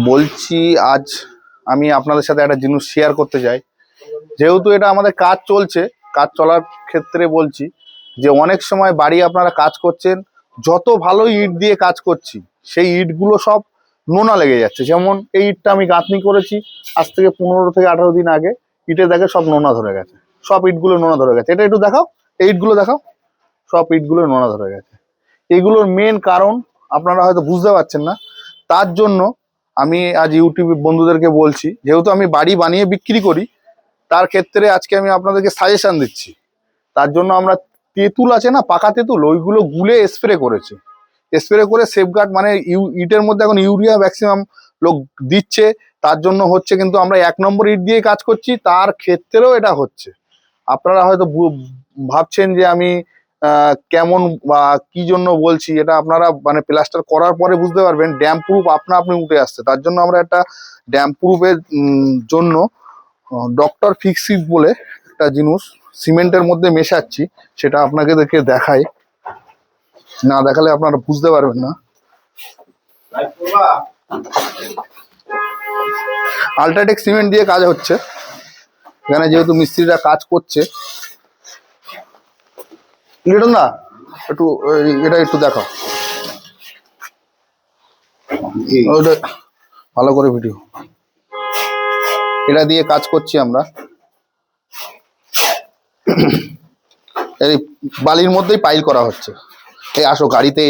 বলছি আজ আমি আপনাদের সাথে একটা জিনিস শেয়ার করতে চাই। যেহেতু এটা আমাদের কাজ চলছে, কাজ চলার ক্ষেত্রে বলছি যে অনেক সময় বাড়ি আপনারা কাজ করছেন, যত ভালো ইট দিয়ে কাজ করছি সেই ইটগুলো সব নোনা লেগে যাচ্ছে। যেমন এই ইটটা আমি গাঁথনি করেছি আজ থেকে 15 থেকে 18 দিন আগে, ইটে দেখে সব নোনা ধরে গেছে, সব ইটগুলো নোনা ধরে গেছে। এটা একটু দেখাও, এই ইটগুলো দেখাও, সব ইটগুলো নোনা ধরে গেছে। এইগুলোর মেন কারণ আপনারা হয়তো বুঝতে পারছেন না। তার জন্য আমি আজ ইউটিউব বন্ধুদেরকে বলছি, যেহেতু আমি বাড়ি বানিয়ে বিক্রি করি, তার ক্ষেত্রে আজকে আমি আপনাদেরকে সাজেশন দিচ্ছি। তার জন্য আমরা তেঁতুল আছে না, পাকা তেঁতুল, ওইগুলো গুলে স্প্রে করেছি। স্প্রে করে সেফগার্ড মানে ইটের মধ্যে এখন ইউরিয়া ম্যাক্সিমাম লোক দিচ্ছে, তার জন্য হচ্ছে। কিন্তু আমরা 1 নম্বর ইট দিয়ে কাজ করছি, তার ক্ষেত্রেও এটা হচ্ছে। আপনারা হয়তো ভাবছেন যে আমি কেমন বা কি জন্য বলছি, এটা আপনারা মানে প্লাস্টার করার পরে বুঝতে পারবেন। ড্যাম প্রুফ আপনি উঠে আসছে, তার জন্য আমরা একটা ড্যাম প্রুফের জন্য ডক্টর ফিক্সিট বলে একটা জিনিস সিমেন্টের মধ্যে মেশাচ্ছি, সেটা আপনাকে দেখে দেখাই, না দেখালে আপনারা বুঝতে পারবেন না। আল্ট্রাটেক সিমেন্ট দিয়ে কাজ হচ্ছে এখানে, যেহেতু মিস্ত্রিরা কাজ করছে। লিটন দা একটু এটা একটু দেখাও, ওটা ভালো করে ভিডিও। এটা দিয়ে কাজ করছি আমরা, এই বালির মধ্যেই পাইল করা হচ্ছে। এই আসো গাড়িতে।